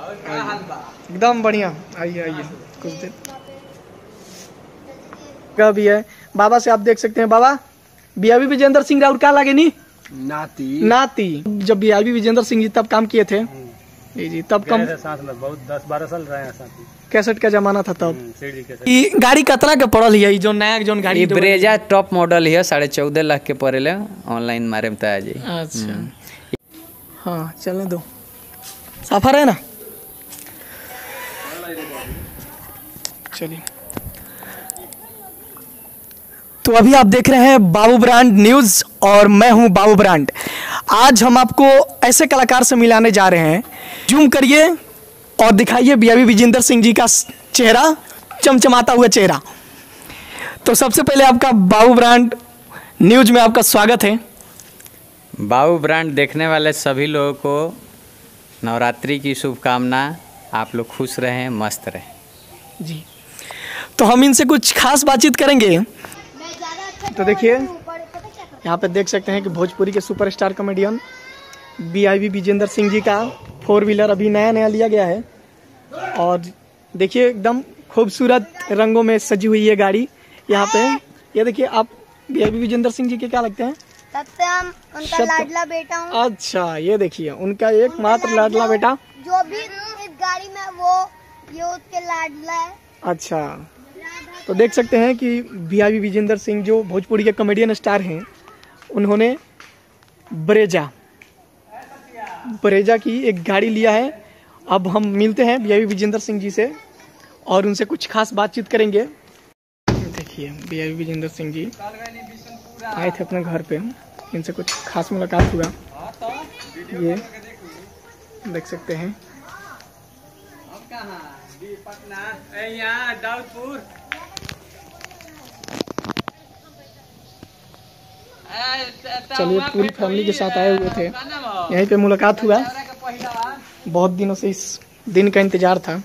एकदम बढ़िया। आइए आइए कुछ देर का भी है। बाबा से आप देख सकते हैं। बाबा बीआईबी विजेंद्र सिंह राउत का लगे नी नाती जब बीआईबी विजेंद्र सिंह जी तब काम किए थे जी तब कम साथ में बहुत 10-12 साल रहे हैं साथ। कैसेट का जमाना था तब। गाड़ी कतना के पड़ल है जो नया जो गाड़ी ब्रेजा टॉप मॉडल है 14.5 लाख के पड़े ऑनलाइन मारे में जी। अच्छा हाँ चलने दो सफर है ना। चलिए तो अभी आप देख रहे हैं बाबू ब्रांड न्यूज़ और मैं हूं बाबू ब्रांड। आज हम आपको ऐसे कलाकार से मिलाने जा रहे हैं। जूम करिए और दिखाइए बीआईबी विजेंद्र सिंह जी का चेहरा, चमचमाता हुआ चेहरा। तो सबसे पहले आपका बाबू ब्रांड न्यूज़ में आपका स्वागत है। बाबू ब्रांड देखने वाले सभी लोगों को नवरात्रि की शुभकामना। आप लोग खुश रहें, मस्त रहें जी। तो हम इनसे कुछ खास बातचीत करेंगे। तो देखिए यहाँ पे देख सकते हैं कि भोजपुरी के superstar comedian BIB Vijender Singh ji का 4 व्हीलर अभी नया नया लिया गया है। और देखिए एकदम खूबसूरत रंगों में सजी हुई है गाड़ी यहाँ पे। ये देखिए आप बीआईबी विजेंद्र सिंह जी के क्या लगते हैं? हम उनका लाडला बेटा हूँ। अच्छा ये देखिए उनका एकमात्र लाडला बेटा जो भी इस गाड़ी में वो ये उसके लाडला है। अच्छा तो देख सकते हैं कि बीआईबी विजेंद्र सिंह जो भोजपुरी के कॉमेडियन स्टार हैं उन्होंने ब्रेजा की एक गाड़ी लिया है। अब हम मिलते हैं बीआईबी विजेंद्र सिंह जी से और उनसे कुछ खास बातचीत करेंगे। देखिए बीआईबी विजेंद्र सिंह जी आए थे अपने घर पे, इनसे कुछ खास मुलाकात हुआ। ये देख सकते हैं चलिए पूरी फैमिली के साथ आए हुए थे, यहीं पे मुलाकात हुआ। बहुत दिनों से इस दिन का इंतजार था।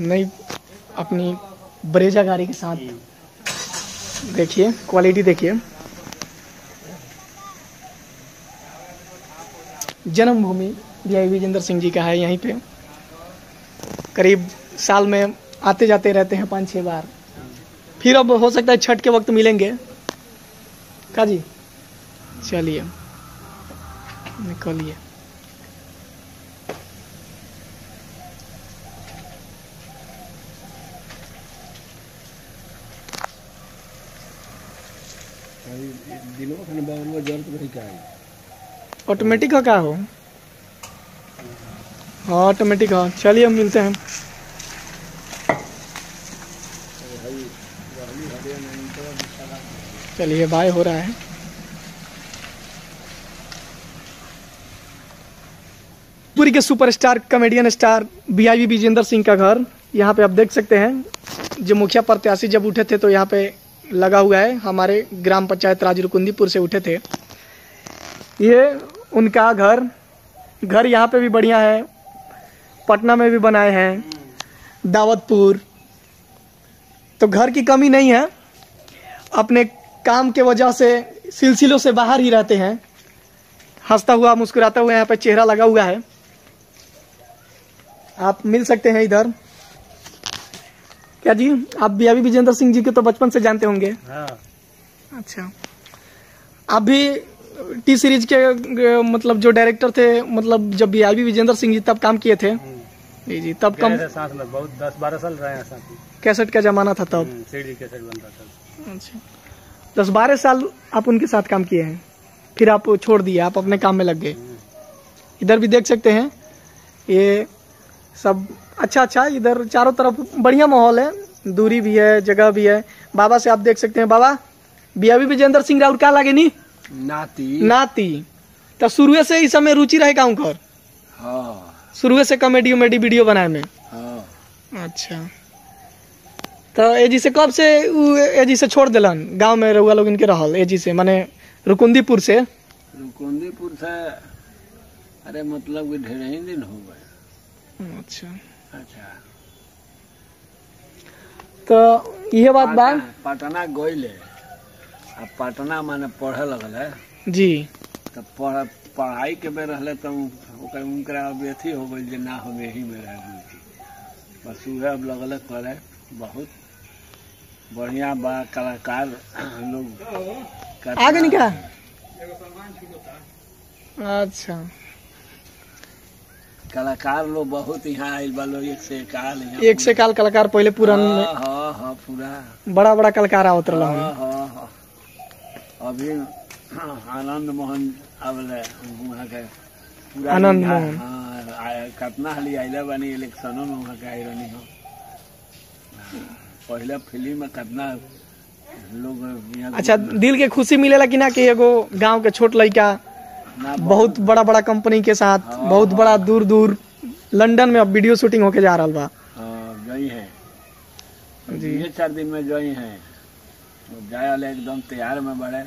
नई अपनी ब्रेजा गाड़ी के साथ देखिए क्वालिटी देखिए। जन्मभूमि बीआईबी विजेंद्र सिंह जी का है। यहीं पे करीब साल में आते जाते रहते हैं 5-6 बार। फिर अब हो सकता है छठ के वक्त मिलेंगे का जी। चलिए निकलिए। ऑटोमेटिक का हो? हाँ ऑटोमेटिक हाँ। चलिए हम मिलते हैं। चलिए बाय हो रहा है। पूरी के superstar comedian star BIB Vijender Singh का घर यहाँ पे आप देख सकते हैं। जो मुखिया प्रत्याशी जब उठे थे तो यहाँ पे लगा हुआ है। हमारे ग्राम पंचायत राजरुकुंदीपुर से उठे थे। ये उनका घर यहाँ पे भी बढ़िया है। पटना में भी बनाए हैं, दावतपुर। तो घर की कमी नहीं है। अपने काम के वजह से सिलसिलों से बाहर ही रहते हैं। हंसता हुआ मुस्कुराता हुआ यहाँ पे चेहरा लगा हुआ है। आप मिल सकते हैं इधर। क्या जी आप बीआईबी विजेंद्र सिंह जी के तो बचपन से जानते होंगे? हाँ। अच्छा आप भी टी सीरीज के मतलब जो डायरेक्टर थे, मतलब जब बीआईबी विजेंद्र सिंह जी तब काम किए थे जी तब कम साथ में बहुत 10-12 साल रहे हैं साथ। कैसेट का जमाना था तब। सीडी कैसेट बनता था। अच्छा 10-12 साल आप उनके साथ काम किए हैं, फिर आप छोड़ दिए, आप अपने काम में लग गए। इधर भी देख सकते हैं ये सब अच्छा इधर चारों तरफ बढ़िया माहौल है, दूरी भी है, जगह भी है। बाबा से आप देख सकते हैं। बाबा बीआईबी विजेंद्र सिंह राउत का लगे नी नाती तो शुरू से इस समय रुचि रहे गाँव घर। हाँ। शुरू से कॉमेडी वीडियो बनाए में। हाँ। अच्छा तो एजी से कब से एजी से छोड़ दिलन गांव में रहुआ लोग इनके रहल? एजी से माने रुकुंदीपुर से अरे मतलब कि ढेर ही दिन हो गए। अच्छा तो यह बात बा पटना गईले। अब पटना माने पढ़े लगल है जी। तो पढ़ाई के में रहले तो उनकरा अब अथी हो गई जे ना हम यही में रह गई। बस उहे अब लगल करे। बहुत बढ़िया बा कलाकार लोग आगे निका। अच्छा कलाकार लोग बहुत यहाँ आयल बा लोग। एक से काल कलाकार पहले पुरान में हाँ पूरा बड़ा बड़ा कलाकार आवत रहा। हाँ अभी आनंद मोहन आवले वहाँ के पूरा आनंद मोहन। हाँ कितना हाली आइले बनी इलेक्शनों में वहाँ के आई रहनी हो। पहले फिल्म में कितना लोग यहाँ। अच्छा दिल के खुशी मिलेला कि ना कि एगो गांव के छोट लड़का बहुत बड़ा बड़ा कंपनी के साथ बहुत बड़ा दूर दूर लंदन में अब वीडियो शूटिंग होके जा रहा बा। गई है जी। ये 4 दिन में गई है जाए वाले एकदम तैयार में बड़े।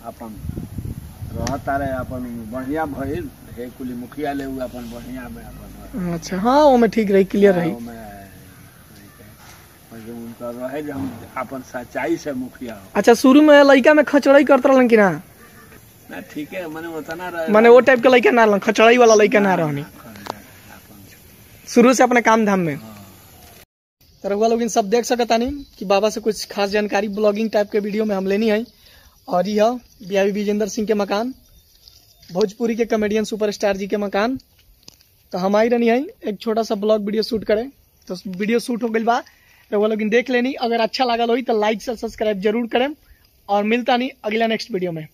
अपन रहता रहे अपन बढ़िया भइल हे कुली मुखिया ले हुआ अपन बढ़िया में अपन। अच्छा हाँ वो में ठीक रही क्लियर रही। उनका रहे जो हम अपन सच्चाई से मुखिया हो। अच्छा शुरू में लड़का में खचड़ाई करत रहलन कि ना? ना ठीक है मने उतना रहे माने वो टाइप के लड़का ना रहलन, खचड़ाई वाला लड़का ना रहनी शुरू से अपने काम धाम में। तो रउआ लोग इन सब देख सकता नहीं कि बाबा से कुछ खास जानकारी ब्लॉगिंग टाइप के वीडियो में हम लेनी है। और यह बीआईबी विजेंद्र सिंह के मकान, भोजपुरी के कॉमेडियन सुपरस्टार जी के मकान। तो हम आई रहनी है एक छोटा सा ब्लॉग वीडियो शूट करें। तो वीडियो शूट हो गई बा, रउआ लोग देख लेनी। अगर अच्छा लगा हो तो लाइक से सब्सक्राइब जरूर करें और मिलता नहीं अगला नेक्स्ट वीडियो में।